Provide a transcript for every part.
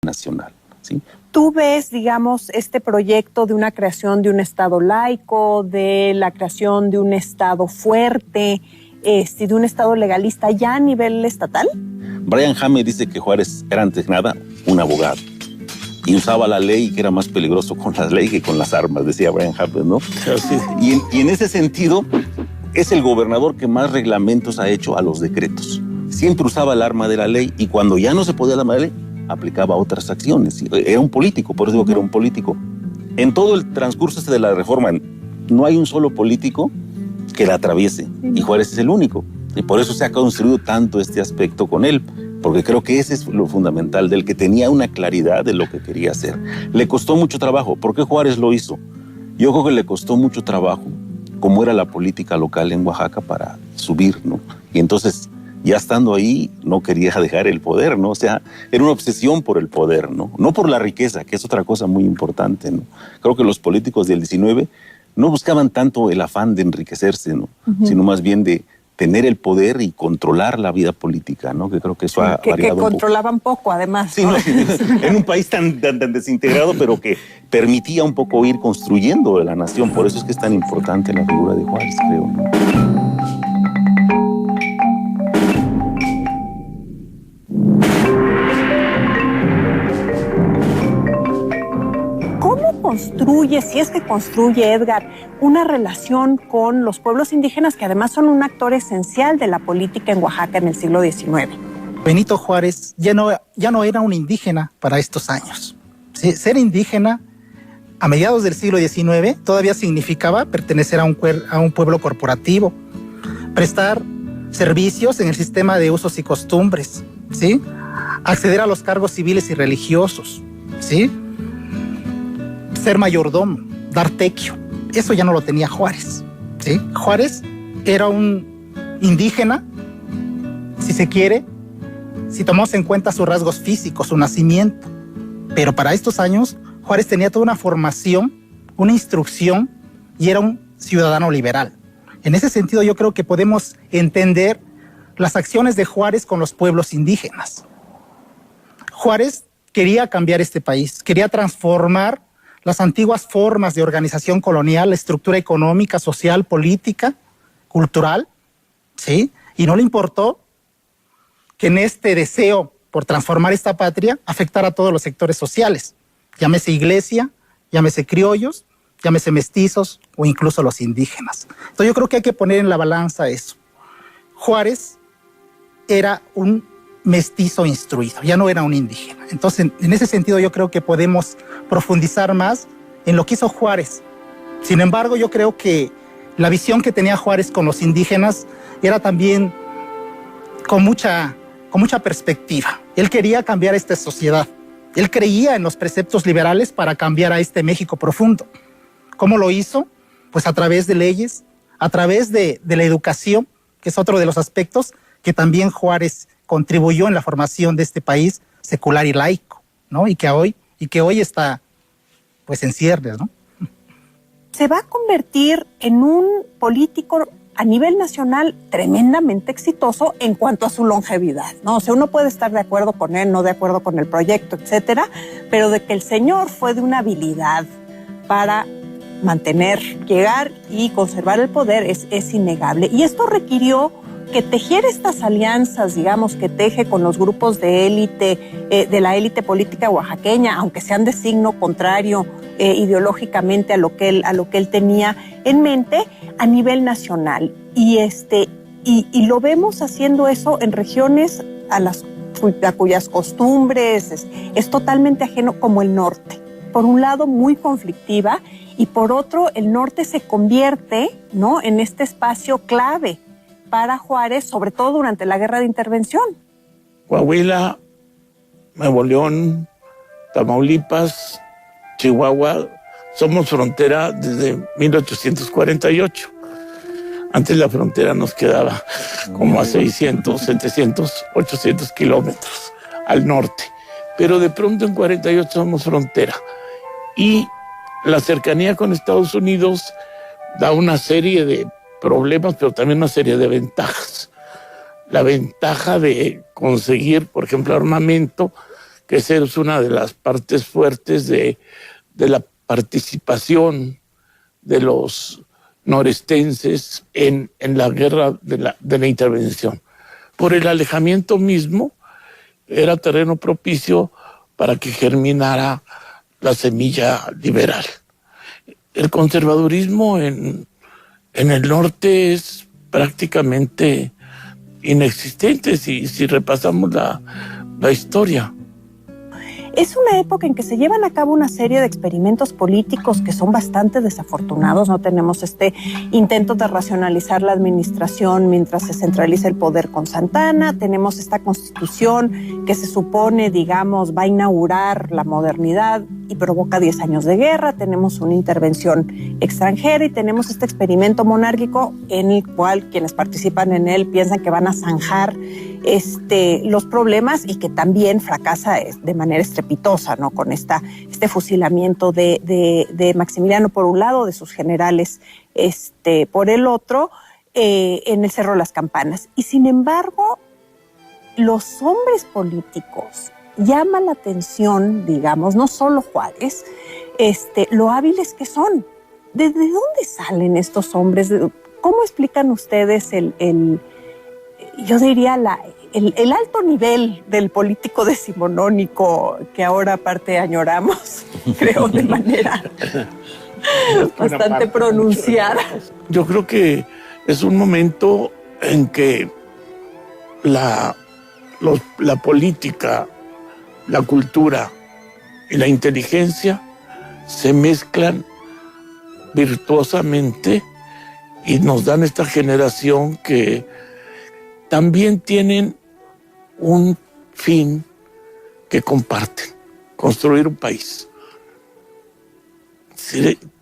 nacional, ¿sí? ¿Tú ves, digamos, este proyecto de una creación de un Estado laico, de la creación de un Estado fuerte, de un Estado legalista ya a nivel estatal? Brian Hammer dice que Juárez era antes que nada un abogado y usaba la ley, que era más peligroso con la ley que con las armas, decía Brian Hammer, ¿no? Sí. Y en ese sentido es el gobernador que más reglamentos ha hecho a los decretos. Siempre usaba el arma de la ley y cuando ya no se podía el arma de la ley, aplicaba otras acciones. Era un político, por eso digo que era un político. En todo el transcurso de la reforma, no hay un solo político que la atraviese, y Juárez es el único. Y por eso se ha construido tanto este aspecto con él, porque creo que ese es lo fundamental, del que tenía una claridad de lo que quería hacer. Le costó mucho trabajo. ¿Por qué Juárez lo hizo? Yo creo que le costó mucho trabajo, como era la política local en Oaxaca, para subir, ¿no? Y entonces, ya estando ahí, no quería dejar el poder, ¿no? O sea, era una obsesión por el poder, ¿no? No por la riqueza, que es otra cosa muy importante, ¿no? Creo que los políticos del 19 no buscaban tanto el afán de enriquecerse, ¿no? Sino más bien de tener el poder y controlar la vida política, ¿no? Que creo que eso ha variado que controlaban poco, además. Sí, ¿no? En un país tan desintegrado, pero que permitía un poco ir construyendo la nación. Por eso es que es tan importante la figura de Juárez, creo, ¿no? Construye, si es que construye, Edgar, una relación con los pueblos indígenas que además son un actor esencial de la política en Oaxaca en el siglo XIX. Benito Juárez ya no era un indígena para estos años. ¿Sí? Ser indígena a mediados del siglo XIX todavía significaba pertenecer a un pueblo corporativo, prestar servicios en el sistema de usos y costumbres, ¿sí? Acceder a los cargos civiles y religiosos, ¿sí? Ser mayordomo, dar tequio. Eso ya no lo tenía Juárez, ¿sí? Juárez era un indígena, si se quiere, si tomamos en cuenta sus rasgos físicos, su nacimiento. Pero para estos años, Juárez tenía toda una formación, una instrucción, y era un ciudadano liberal. En ese sentido, yo creo que podemos entender las acciones de Juárez con los pueblos indígenas. Juárez quería cambiar este país, quería transformar las antiguas formas de organización colonial, la estructura económica, social, política, cultural, ¿sí? Y no le importó que en este deseo por transformar esta patria afectara a todos los sectores sociales, llámese iglesia, llámese criollos, llámese mestizos o incluso los indígenas. Entonces yo creo que hay que poner en la balanza eso. Juárez era un mestizo instruido, ya no era un indígena. Entonces, en ese sentido yo creo que podemos profundizar más en lo que hizo Juárez. Sin embargo, yo creo que la visión que tenía Juárez con los indígenas era también con mucha perspectiva. Él quería cambiar esta sociedad. Él creía en los preceptos liberales para cambiar a este México profundo. ¿Cómo lo hizo? Pues a través de leyes, a través de la educación, que es otro de los aspectos que también Juárez contribuyó en la formación de este país secular y laico, ¿no? Y que hoy está, pues, en ciernes, ¿no? Se va a convertir en un político a nivel nacional tremendamente exitoso en cuanto a su longevidad, ¿no? O sea, uno puede estar de acuerdo con él, no de acuerdo con el proyecto, etcétera, pero de que el señor fue de una habilidad para mantener, llegar y conservar el poder es innegable. Y esto requirió que tejiera estas alianzas, digamos, que teje con los grupos de élite, de la élite política oaxaqueña, aunque sean de signo contrario ideológicamente a lo que él tenía en mente, a nivel nacional. Y lo vemos haciendo eso en regiones a cuyas costumbres es totalmente ajeno, como el norte. Por un lado, muy conflictiva, y por otro, el norte se convierte, ¿no?, en este espacio clave para Juárez, sobre todo durante la Guerra de Intervención. Coahuila, Nuevo León, Tamaulipas, Chihuahua, somos frontera desde 1848. Antes la frontera nos quedaba como a 600, 700, 800 kilómetros al norte. Pero de pronto en 48 somos frontera. Y la cercanía con Estados Unidos da una serie de problemas, pero también una serie de ventajas. La ventaja de conseguir, por ejemplo, armamento que esa es una de las partes fuertes de la participación de los norestenses en la guerra de la intervención. Por el alejamiento mismo, era terreno propicio para que germinara la semilla liberal. El conservadurismo en el norte es prácticamente inexistente si repasamos la historia. Es una época en que se llevan a cabo una serie de experimentos políticos que son bastante desafortunados. No tenemos este intento de racionalizar la administración mientras se centraliza el poder con Santana. Tenemos esta constitución que se supone, digamos, va a inaugurar la modernidad y provoca 10 años de guerra. Tenemos una intervención extranjera y tenemos este experimento monárquico en el cual quienes participan en él piensan que van a zanjar los problemas y que también fracasa de manera estrepitosa, ¿no? Con este fusilamiento de Maximiliano por un lado, de sus generales por el otro, en el Cerro de las Campanas. Y sin embargo, los hombres políticos llaman la atención, digamos, no solo Juárez, lo hábiles que son. ¿De dónde salen estos hombres? ¿Cómo explican ustedes yo diría el alto nivel del político decimonónico que ahora aparte añoramos, creo, de manera bastante pronunciada? Yo creo que es un momento en que la política, la cultura y la inteligencia se mezclan virtuosamente y nos dan esta generación que también tienen un fin que comparten: construir un país.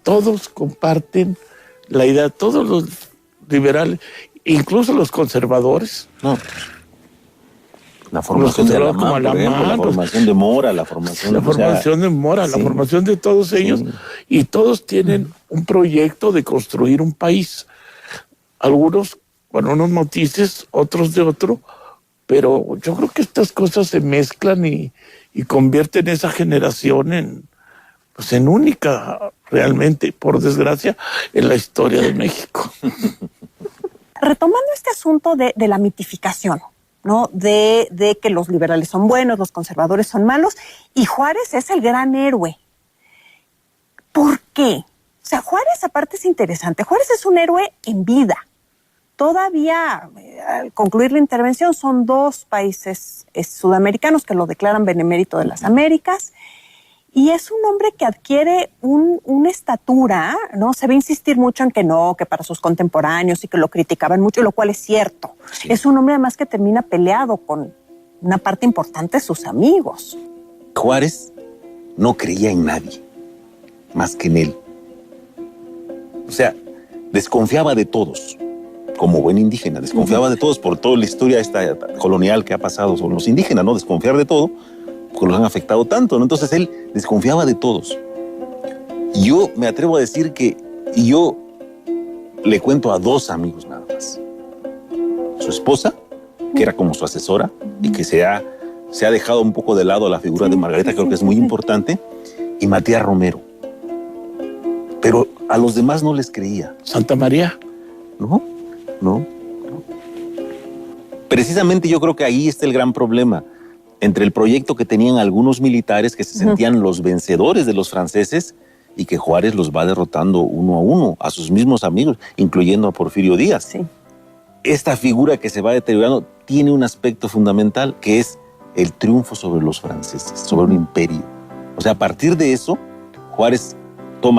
Todos comparten la idea, todos los liberales, incluso los conservadores. No. La formación de Alamán, por ejemplo, la formación de Mora, la formación de todos ellos, y todos tienen un proyecto de construir un país. Algunos con unos matices, otros de otro, pero yo creo que estas cosas se mezclan y convierten esa generación en única, realmente, por desgracia, en la historia de México. Retomando este asunto de la mitificación, ¿no? De que los liberales son buenos, los conservadores son malos, y Juárez es el gran héroe. ¿Por qué? O sea, Juárez aparte es interesante. Juárez es un héroe en vida. Todavía, al concluir la intervención, son 2 países sudamericanos que lo declaran benemérito de las Américas, y es un hombre que adquiere una estatura, ¿no? Se ve insistir mucho en que no, que para sus contemporáneos y que lo criticaban mucho, lo cual es cierto. Sí. Es un hombre además que termina peleado con una parte importante de sus amigos. Juárez no creía en nadie más que en él. O sea, desconfiaba de todos. Como buen indígena, desconfiaba de todos por toda la historia esta colonial que ha pasado sobre los indígenas, ¿no? Desconfiar de todo, porque los han afectado tanto, ¿no? Entonces él desconfiaba de todos. Yo me atrevo a decir que yo le cuento a 2 amigos nada más. Su esposa, que era como su asesora, y que se ha dejado un poco de lado la figura de Margarita, creo que es muy importante, y Matías Romero. Pero a los demás no les creía. ¿Santa María? No. Precisamente yo creo que ahí está el gran problema entre el proyecto que tenían algunos militares que se sentían los vencedores de los franceses y que Juárez los va derrotando uno a uno, a sus mismos amigos, incluyendo a Porfirio Díaz. Sí. Esta figura que se va deteriorando tiene un aspecto fundamental que es el triunfo sobre los franceses, sobre un imperio. O sea, a partir de eso, Juárez